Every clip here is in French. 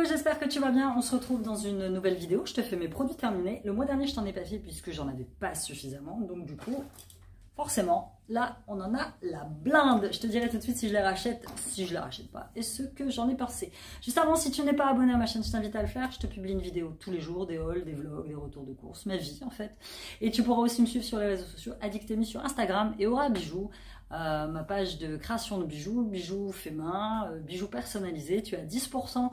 j'espère que tu vas bien. On se retrouve dans une nouvelle vidéo. Je te fais mes produits terminés. Le mois dernier, je t'en ai pas fait puisque j'en avais pas suffisamment. Donc du coup, forcément, là, on en a la blinde. Je te dirai tout de suite si je les rachète, si je les rachète pas et ce que j'en ai passé. Juste avant, si tu n'es pas abonné à ma chaîne, je t'invite à le faire. Je te publie une vidéo tous les jours, des hauls, des vlogs, des retours de courses, ma vie en fait. Et tu pourras aussi me suivre sur les réseaux sociaux, Addictemi sur Instagram et Aura Bijoux. Ma page de création de bijoux, bijoux fait main, bijoux personnalisés. Tu as 10%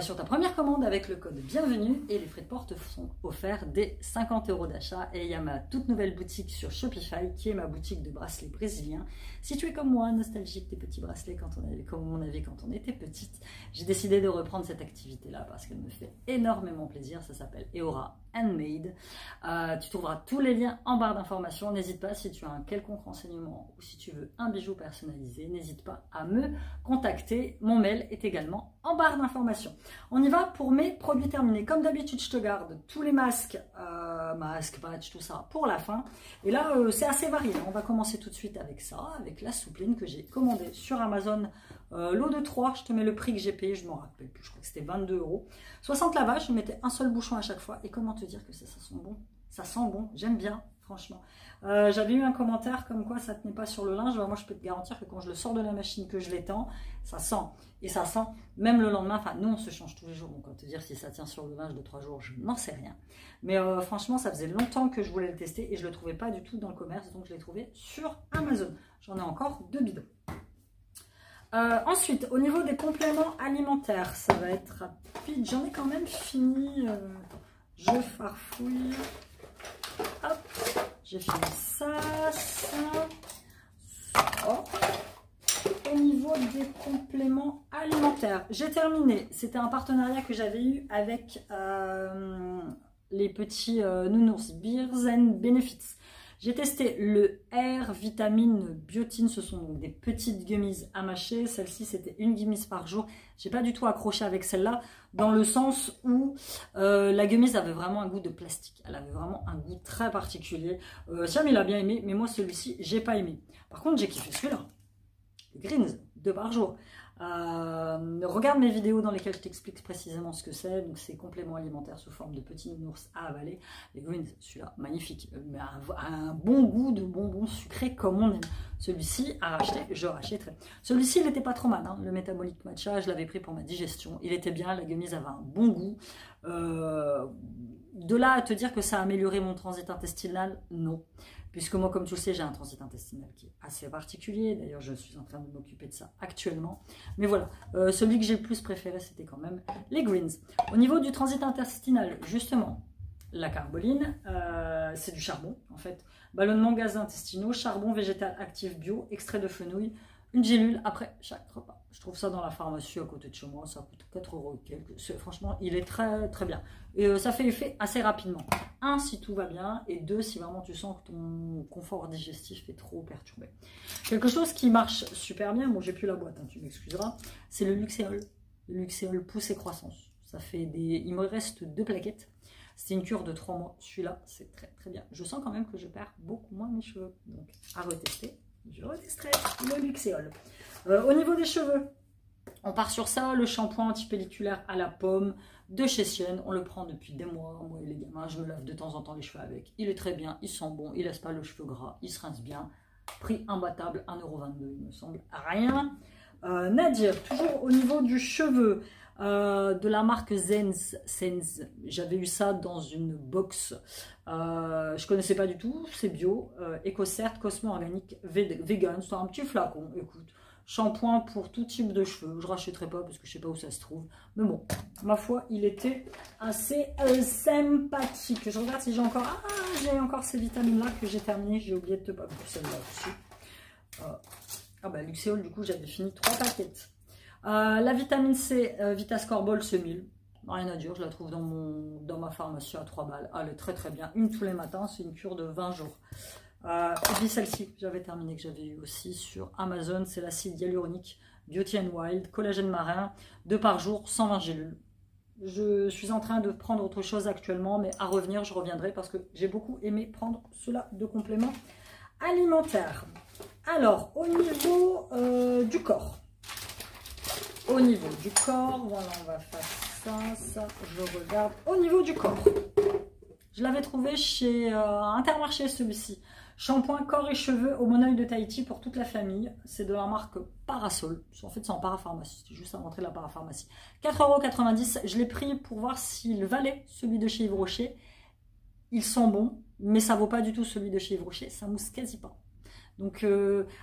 sur ta première commande avec le code bienvenue et les frais de port te sont offerts dès 50 € d'achat. Et il y a ma toute nouvelle boutique sur Shopify qui est ma boutique de bracelets brésiliens. Si tu es comme moi, nostalgique des petits bracelets comme on avait quand on était petite, j'ai décidé de reprendre cette activité-là parce qu'elle me fait énormément plaisir. Ça s'appelle Eora Handmade. Tu trouveras tous les liens en barre d'informations. N'hésite pas si tu as un quelconque renseignement ou si tu veux un bijou personnalisé, n'hésite pas à me contacter. Mon mail est également en barre d'informations. On y va pour mes produits terminés. Comme d'habitude, je te garde tous les masques, patch, tout ça pour la fin. Et là, c'est assez varié. On va commencer tout de suite avec ça, avec la soupline que j'ai commandée sur Amazon. Lot de 3, je te mets le prix que j'ai payé, je ne me rappelle plus, je crois que c'était 22 €. 60 lavages, je mettais un seul bouchon à chaque fois. Et comment te dire que ça sent bon? Ça sent bon, j'aime bien, franchement. J'avais eu un commentaire comme quoi ça tenait pas sur le linge. Moi, je peux te garantir que quand je le sors de la machine, que je l'étends, ça sent. Et ça sent même le lendemain. Enfin, nous, on se change tous les jours. Donc, te dire si ça tient sur le linge de 3 jours, je n'en sais rien. Mais franchement, ça faisait longtemps que je voulais le tester et je le trouvais pas du tout dans le commerce. Donc, je l'ai trouvé sur Amazon. J'en ai encore 2 bidons. Ensuite, au niveau des compléments alimentaires, ça va être rapide. J'en ai quand même fini. Je farfouille. Hop, j'ai fini ça. Oh. Au niveau des compléments alimentaires, j'ai terminé. C'était un partenariat que j'avais eu avec les petits nounours Beers and Benefits. J'ai testé le R Vitamine Biotine, ce sont donc des petites gummies à mâcher. Celle-ci, c'était une gummies par jour. J'ai pas du tout accroché avec celle-là, dans le sens où la gummies avait vraiment un goût de plastique. Elle avait vraiment un goût très particulier. Siam, il a bien aimé, mais moi, celui-ci, j'ai pas aimé. Par contre, j'ai kiffé celui-là. Le Greens, 2 par jour. Regarde mes vidéos dans lesquelles je t'explique précisément ce que c'est. Donc c'est complément alimentaire sous forme de petits nounours à avaler. Les Greens, celui-là, magnifique, mais un bon goût de bonbons sucrés comme on aime. Celui-ci à racheter, je rachèterai. Celui-ci, il n'était pas trop mal, hein. Le métabolique matcha, je l'avais pris pour ma digestion. Il était bien, la gummies avait un bon goût. De là à te dire que ça a amélioré mon transit intestinal, non. Puisque moi, comme tu le sais, j'ai un transit intestinal qui est assez particulier. D'ailleurs, je suis en train de m'occuper de ça actuellement. Mais voilà, celui que j'ai le plus préféré, c'était quand même les Greens. Au niveau du transit intestinal, justement, la carboline, c'est du charbon, en fait. Ballonnement gaz intestinaux, charbon végétal actif bio, extrait de fenouil, une gélule après chaque repas. Je trouve ça dans la pharmacie à côté de chez moi, ça coûte 4 € et quelques. Franchement, il est très très bien. Et ça fait effet assez rapidement. 1, si tout va bien, et 2, si vraiment tu sens que ton confort digestif est trop perturbé. Quelque chose qui marche super bien, bon j'ai plus la boîte, hein, tu m'excuseras, c'est le Luxéol. Le Luxéol pousse et croissance. Ça fait des... Il me reste 2 plaquettes. C'est une cure de 3 mois. Celui-là, c'est très très bien. Je sens quand même que je perds beaucoup moins mes cheveux. Donc à retester. Je retesterai le Luxéol. Au niveau des cheveux, on part sur ça, le shampoing antipelliculaire à la pomme de chez Sienne. On le prend depuis des mois. Moi et les gamins, je me lave de temps en temps les cheveux avec. Il est très bien, il sent bon, il laisse pas le cheveu gras, il se rince bien. Prix imbattable, 1,22 €, il me semble. Rien. Nadir, toujours au niveau du cheveu, de la marque Sense. J'avais eu ça dans une box. Je connaissais pas du tout. C'est bio, EcoCert, Cosmo organique, vegan. C'est un petit flacon. Écoute, shampoing pour tout type de cheveux. Je rachèterai pas parce que je sais pas où ça se trouve. Mais bon, ma foi, il était assez sympathique. Je regarde si j'ai encore. Ah, j'ai encore ces vitamines là que j'ai terminé. J'ai oublié de te pas celle-là aussi. Ah bah Luxéol, du coup, j'avais fini 3 paquettes. La vitamine C, Vitascorbol semi. Rien à dire, je la trouve dans ma pharmacie à 3 balles. Elle est très très bien. Une tous les matins, c'est une cure de 20 jours. Et puis celle-ci, j'avais terminé, que j'avais eu aussi sur Amazon, c'est l'acide hyaluronique Beauty and Wild, collagène marin, 2 par jour, 120 gélules. Je suis en train de prendre autre chose actuellement, mais à revenir, je reviendrai parce que j'ai beaucoup aimé prendre cela de complément alimentaire. Alors, au niveau du corps, Au niveau du corps, voilà, on va faire ça, je regarde. Au niveau du corps, je l'avais trouvé chez Intermarché celui-ci. Shampoing corps et cheveux au monoeil de Tahiti pour toute la famille. C'est de la marque Parasol. En fait, c'est en parapharmacie. C'est juste à l'entrée de la parapharmacie. 4,90 €. Je l'ai pris pour voir s'il valait celui de chez Yves Rocher. Ils sont bons, mais ça vaut pas du tout celui de chez Yves Rocher. Ça mousse quasi pas. Donc,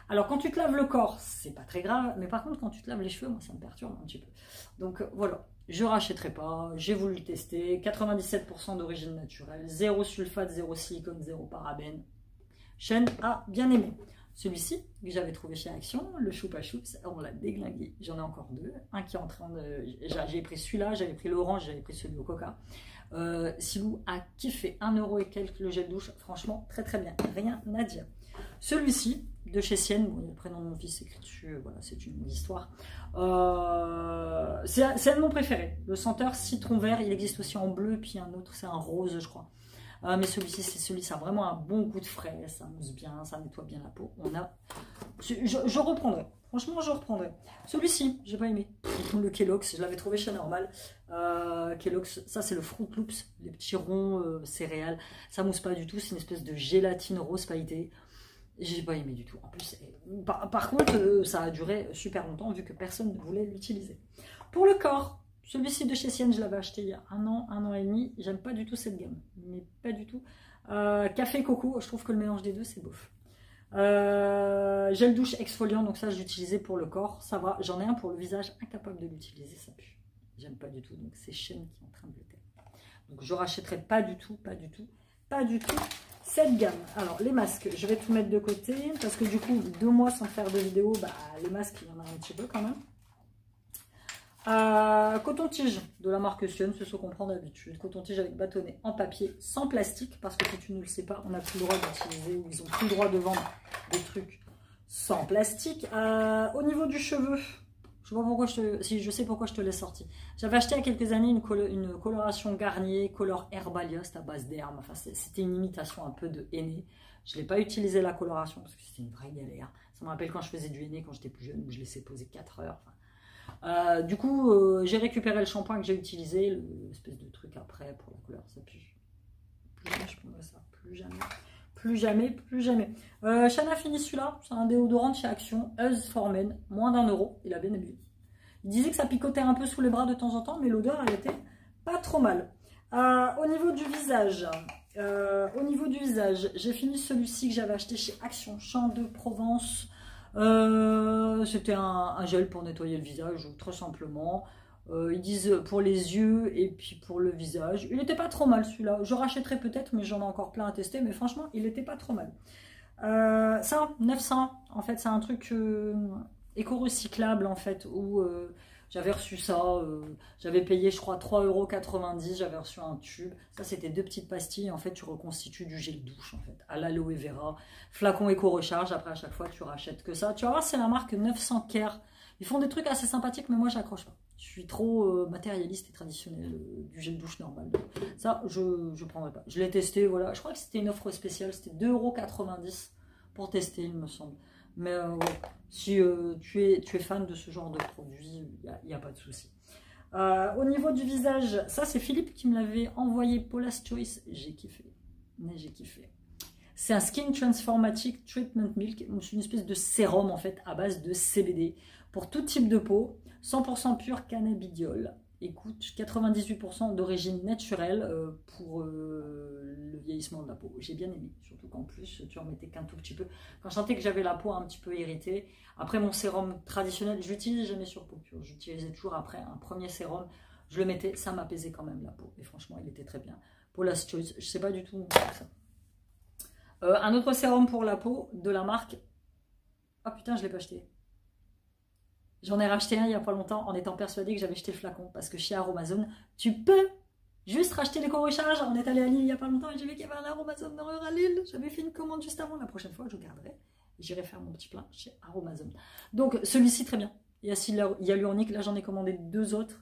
alors quand tu te laves le corps, c'est pas très grave. Mais par contre, quand tu te laves les cheveux, moi, ça me perturbe un petit peu. Donc, voilà. Je rachèterai pas. J'ai voulu le tester. 97% d'origine naturelle. Zéro sulfate, zéro silicone, zéro parabène. Sean a bien aimé. Celui-ci, que j'avais trouvé chez Action, le Choupa Choups, on l'a déglingué. J'en ai encore deux. Un qui est en train de... J'ai pris celui-là, j'avais pris l'orange, j'avais pris celui au coca. Silou a kiffé. 1 € et quelques le gel douche. Franchement, très très bien. Rien à dire. Celui-ci, de chez Sienne, bon, le prénom de mon fils écrit dessus, voilà, c'est une longue histoire. C'est un de mon préféré. Le senteur citron vert, il existe aussi en bleu, puis un autre, c'est un rose, je crois. Mais celui-ci, ça a vraiment un bon goût de frais, ça mousse bien, ça nettoie bien la peau. Je reprendrai, franchement, je reprendrai. Celui-ci, j'ai pas aimé. Le Kellogg's, je l'avais trouvé chez Normal. Kellogg's, ça c'est le Fruit Loops, les petits ronds céréales. Ça mousse pas du tout, c'est une espèce de gélatine rose pailletée. J'ai pas aimé du tout. En plus, par contre, ça a duré super longtemps vu que personne ne voulait l'utiliser. Pour le corps, celui-ci de chez Sienne, je l'avais acheté il y a un an et demi. J'aime pas du tout cette gamme, mais pas du tout. Café coco, je trouve que le mélange des deux, c'est bof. Gel douche exfoliant, donc ça, je l'utilisais pour le corps. Ça va, j'en ai un pour le visage, incapable de l'utiliser, ça pue. J'aime pas du tout, donc c'est Shein qui est en train de le faire. Donc je rachèterai pas du tout cette gamme. Alors les masques, je vais tout mettre de côté, parce que du coup, 2 mois sans faire de vidéo, bah, les masques, il y en a un petit peu quand même. Coton-tige de la marque Sion, c'est ce qu'on prend d'habitude. Coton-tige avec bâtonnet en papier, sans plastique, parce que si tu ne le sais pas, on n'a plus le droit d'utiliser, ou ils ont plus le droit de vendre des trucs sans plastique. Au niveau du cheveu, je vois pourquoi je sais pourquoi je te l'ai sorti. J'avais acheté il y a quelques années une coloration Garnier, Color Herbalia, à base d'herbe. Enfin, c'était une imitation un peu de henné. Je ne l'ai pas utilisé la coloration parce que c'était une vraie galère. Ça me rappelle quand je faisais du henné quand j'étais plus jeune, où je laissais poser 4 heures. Enfin, du coup, j'ai récupéré le shampoing que j'ai utilisé, l'espèce de truc après pour la couleur, ça pue. Plus jamais je prendrai ça, plus jamais. Shana fini celui-là, c'est un déodorant de chez Action, Us for Men, moins d'1 €, il a bien aimé. Il disait que ça picotait un peu sous les bras de temps en temps, mais l'odeur, elle était pas trop mal. Au niveau du visage, j'ai fini celui-ci que j'avais acheté chez Action, Champ de Provence. C'était un gel pour nettoyer le visage, très simplement. Ils disent pour les yeux et puis pour le visage. Il n'était pas trop mal celui-là. Je rachèterai peut-être, mais j'en ai encore plein à tester. Mais franchement, il n'était pas trop mal. Ça, 900. En fait, c'est un truc éco-recyclable en fait où j'avais reçu ça. J'avais payé, je crois, 3,90 €. J'avais reçu un tube. Ça, c'était 2 petites pastilles. En fait, tu reconstitues du gel douche en fait à l'aloe vera. Flacon éco-recharge. Après, à chaque fois, tu rachètes que ça. Tu vas voir, c'est la marque 900 Care. Ils font des trucs assez sympathiques, mais moi, j'accroche pas. Je suis trop matérialiste et traditionnel du gel douche normal. Donc, ça, je ne prendrai pas. Je l'ai testé, voilà. Je crois que c'était une offre spéciale. C'était 2,90 € pour tester, il me semble. Mais ouais, si tu es fan de ce genre de produit, il n'y a pas de souci. Au niveau du visage, ça, c'est Philippe qui me l'avait envoyé, Paula's Choice. J'ai kiffé. Mais j'ai kiffé. C'est un Skin Transformatic Treatment Milk. C'est une espèce de sérum, en fait, à base de CBD. Pour tout type de peau, 100% pur cannabidiol. Écoute, 98% d'origine naturelle pour le vieillissement de la peau. J'ai bien aimé, surtout qu'en plus, tu en mettais qu'un tout petit peu. Quand je sentais que j'avais la peau un petit peu irritée, après mon sérum traditionnel, je l'utilisais jamais sur peau pure. J'utilisais toujours après un premier sérum, je le mettais, ça m'apaisait quand même la peau. Et franchement, il était très bien. Paula's Choice, je sais pas du tout ça. Un autre sérum pour la peau de la marque... Oh putain, je l'ai pas acheté. J'en ai racheté un il n'y a pas longtemps en étant persuadée que j'avais jeté le flacon. Parce que chez Aromazone, tu peux juste racheter l'éco-recharge. On est allé à Lille il n'y a pas longtemps et j'ai vu qu'il y avait un Aromazone d'horreur à Lille. J'avais fait une commande juste avant. La prochaine fois, je garderai. J'irai faire mon petit plein chez Aromazone. Donc, celui-ci, très bien. Il y a hyaluronique. Là, j'en ai commandé 2 autres.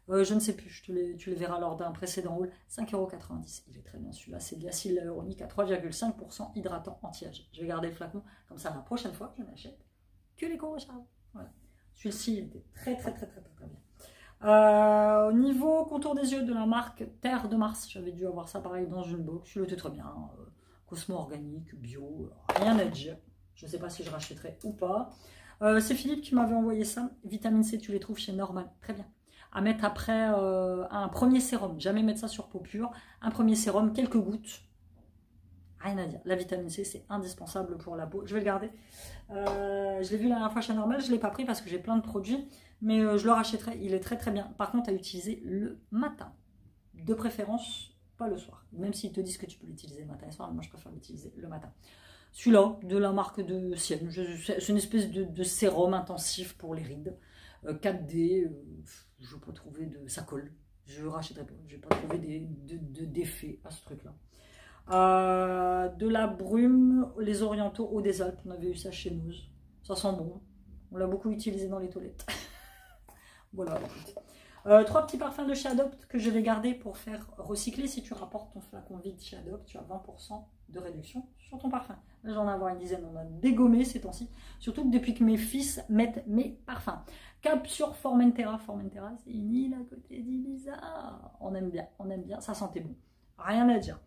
Je ne sais plus. Tu les verras lors d'un précédent haul. 5,90 €. Il est très bien celui-là. C'est de l'acide hyaluronique à 3,5% hydratant anti-âge. Je vais garder le flacon. Comme ça, la prochaine fois, je n'achète que l'éco-recharge. Voilà. Celui-ci, il était très bien. Au niveau contour des yeux de la marque Terre de Mars, j'avais dû avoir ça pareil dans une box. Il était très bien. Cosmo organique, bio, rien à dire. Je ne sais pas si je rachèterai ou pas. C'est Philippe qui m'avait envoyé ça. Vitamine C, tu les trouves chez Normal. Très bien. À mettre après un premier sérum. Jamais mettre ça sur peau pure. Un premier sérum, quelques gouttes. Rien à dire. La vitamine C, c'est indispensable pour la peau. Je vais le garder. Je l'ai vu la dernière fois chez Normal. Je ne l'ai pas pris parce que j'ai plein de produits. Mais je le rachèterai. Il est très bien. Par contre, à utiliser le matin. De préférence, pas le soir. Même s'ils te disent que tu peux l'utiliser le matin et le soir. Moi, je préfère l'utiliser le matin. Celui-là, de la marque de Sienne. C'est une espèce de sérum intensif pour les rides. 4D. Je n'ai pas trouvé de... Ça colle. Je ne rachèterai pas. Je n'ai pas trouvé d'effet à ce truc-là. De la brume, les orientaux eau des Alpes, on avait eu ça chez nous, ça sent bon, on l'a beaucoup utilisé dans les toilettes. Voilà. 3 petits parfums de chez Adopt que je vais garder pour faire recycler. Si tu rapportes ton flacon vide chez Adopt, tu as 20% de réduction sur ton parfum. Là j'en ai avoir une dizaine, on a dégommé ces temps-ci, surtout que depuis que mes fils mettent mes parfums. Cap sur Formentera, c'est une île à côté d'Ibiza, on aime bien, ça sentait bon, rien à dire.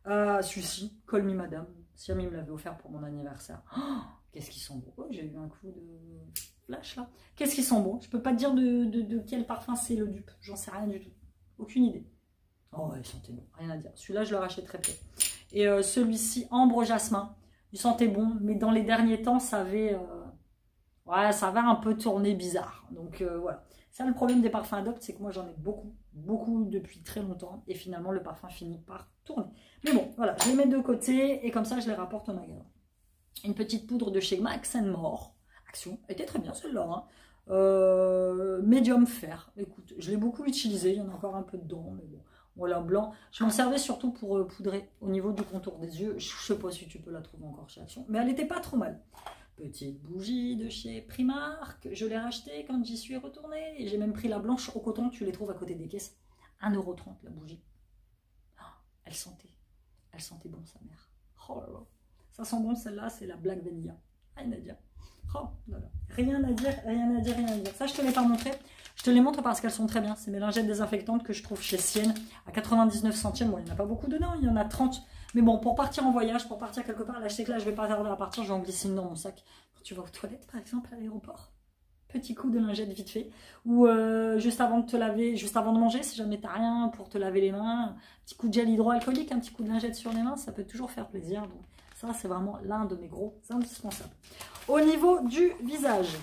Celui-ci, Call Me Madame. Siami me l'avait offert pour mon anniversaire. Oh, qu'est-ce qu'ils sont beaux. Oh, j'ai eu un coup de flash là. Qu'est-ce qu'ils sont beaux. Je peux pas te dire de quel parfum c'est le dupe. J'en sais rien du tout. Aucune idée. Oh, ouais, ils sentaient bon. Rien à dire. Celui-là, je le rachète très peu. Et celui-ci, Ambre Jasmin. Il sentait bon, mais dans les derniers temps, ça avait un peu tourné bizarre. Donc voilà. Ça, le problème des parfums Adopt, c'est que moi, j'en ai beaucoup depuis très longtemps. Et finalement, le parfum finit par tourner. Mais bon, voilà, je les mets de côté et comme ça, je les rapporte au magasin. Une petite poudre de chez Max & More. Action, elle était très bien celle-là. Hein. Medium fer. Écoute, je l'ai beaucoup utilisé. Il y en a encore un peu dedans, mais bon. Voilà, blanc. Je m'en servais surtout pour poudrer au niveau du contour des yeux. Je sais pas si tu peux la trouver encore chez Action, mais elle n'était pas trop mal. Petite bougie de chez Primark, je l'ai rachetée quand j'y suis retournée. Et j'ai même pris la blanche au coton, tu les trouves à côté des caisses. 1,30 € la bougie. Oh, elle sentait bon sa mère. Oh là là. Ça sent bon celle-là, c'est la Black Vanilla. Rien à dire. Oh là là. Rien à dire. Ça, je te l'ai pas montré. Je te les montre parce qu'elles sont très bien. C'est mes lingettes désinfectantes que je trouve chez Sienne à 99 centimes. Bon, il n'y en a pas beaucoup dedans, il y en a 30. Mais bon, pour partir en voyage, pour partir quelque part, là je sais que là je vais pas tarder à partir, je vais en glisser une dans mon sac. Quand tu vas aux toilettes par exemple à l'aéroport, petit coup de lingette vite fait. Ou juste avant de te laver, juste avant de manger, si jamais tu n'as rien pour te laver les mains, un petit coup de gel hydroalcoolique, un petit coup de lingette sur les mains, ça peut toujours faire plaisir. Donc ça c'est vraiment l'un de mes gros indispensables. Au niveau du visage,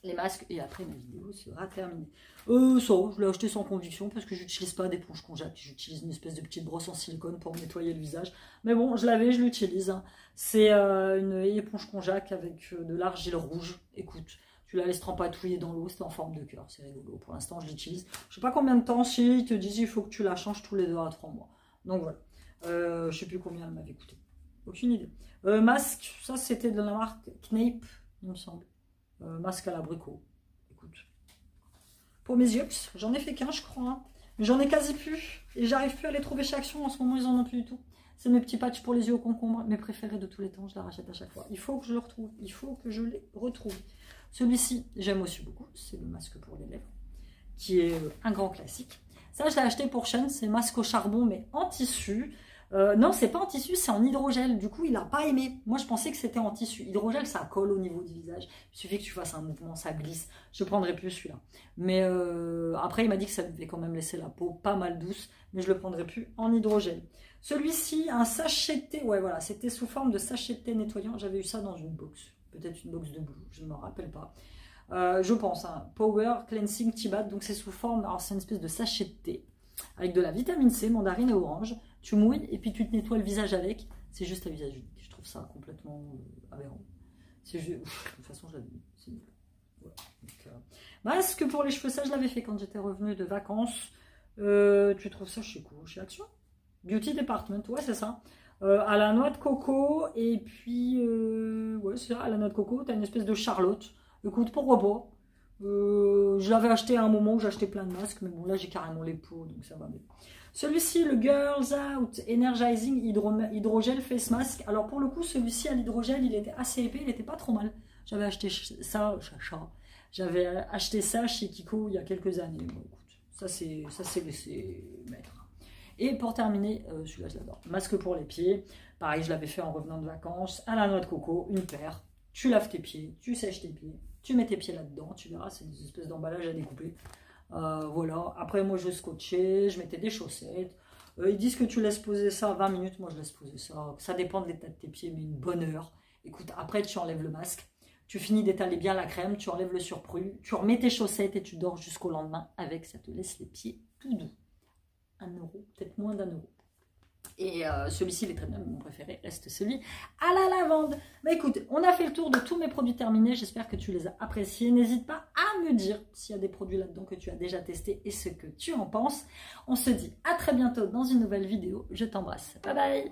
les masques, et après ma vidéo sera terminée. Ça, je l'ai acheté sans conviction parce que j'utilise pas d'éponge Conjac, j'utilise une espèce de petite brosse en silicone pour nettoyer le visage. Mais bon, je l'avais, je l'utilise. Hein. C'est une éponge Conjac avec de l'argile rouge. Écoute, tu la laisses trempatouiller dans l'eau, c'est en forme de cœur, c'est rigolo. Pour l'instant, je l'utilise. Je sais pas combien de temps, si ils te disent il faut que tu la changes tous les 2 à 3 mois. Donc voilà. Je sais plus combien elle m'avait coûté. Aucune idée. Masque, ça c'était de la marque Knape, il me semble. Masque à l'abricot. Écoute. Pour mes yeux, j'en ai fait qu'un, je crois. Hein. Mais j'en ai quasi plus. Et j'arrive plus à les trouver chez Action. En ce moment, ils en ont plus du tout. C'est mes petits patchs pour les yeux au concombre. Mes préférés de tous les temps. Je les rachète à chaque fois. Il faut que je le retrouve. Il faut que je les retrouve. Celui-ci, j'aime aussi beaucoup. C'est le masque pour les lèvres. Qui est un grand classique. Ça, je l'ai acheté pour Sean. C'est masque au charbon, mais en tissu. Non, c'est pas en tissu, c'est en hydrogel. Du coup, il n'a pas aimé. Moi, je pensais que c'était en tissu. Hydrogel, ça colle au niveau du visage. Il suffit que tu fasses un mouvement, ça glisse. Je prendrai plus celui-là. Mais après, il m'a dit que ça devait quand même laisser la peau pas mal douce. Mais je le prendrai plus en hydrogel. Celui-ci, un sachet de thé. Ouais, voilà, c'était sous forme de sachet de thé nettoyant. J'avais eu ça dans une box. Peut-être une box de Blue, je ne me rappelle pas. Je pense, hein. Power Cleansing Tea Bath. Donc, c'est sous forme, alors c'est une espèce de sachet de thé. Avec de la vitamine C, mandarine et orange. Tu mouilles et puis tu te nettoies le visage avec. C'est juste un visage unique. Je trouve ça complètement aberrant. De toute façon, je l'avais dit. C'est nul. Voilà. Donc, masque pour les cheveux, ça je l'avais fait quand j'étais revenue de vacances. Tu trouves ça chez quoi? Chez Action? Beauty Department, ouais, c'est ça. À la noix de coco. Et puis, ouais, c'est ça, à la noix de coco, tu as une espèce de Charlotte. Écoute, pourquoi pas? Je l'avais acheté à un moment où j'achetais plein de masques, mais bon là j'ai carrément les peaux, donc ça va bien. Celui-ci, le Girls Out Energizing Hydrogel Face Mask. Alors pour le coup, celui-ci à l'hydrogel, il était assez épais, il n'était pas trop mal. J'avais acheté ça, J'avais acheté ça chez Kiko il y a quelques années. Bon, écoute, ça c'est laissé mettre. Et pour terminer, celui-là je l'adore, masque pour les pieds. Pareil, je l'avais fait en revenant de vacances, à la noix de coco, une paire. Tu laves tes pieds, tu sèches tes pieds, tu mets tes pieds là-dedans, tu verras, c'est des espèces d'emballage à découper. Voilà, après moi je scotchais, je mettais des chaussettes. Ils disent que tu laisses poser ça 20 minutes, moi je laisse poser ça. Ça dépend de l'état de tes pieds, mais une bonne heure. Écoute, après tu enlèves le masque. Tu finis d'étaler bien la crème, tu enlèves le surplus, tu remets tes chaussettes et tu dors jusqu'au lendemain avec, ça te laisse les pieds tout doux. 1 €, peut-être moins d'1 €. Et celui-ci, il est très bien, mon préféré reste celui à la lavande. Mais écoute, on a fait le tour de tous mes produits terminés, j'espère que tu les as appréciés. N'hésite pas à me dire s'il y a des produits là-dedans que tu as déjà testés et ce que tu en penses. On se dit à très bientôt dans une nouvelle vidéo. Je t'embrasse. Bye bye.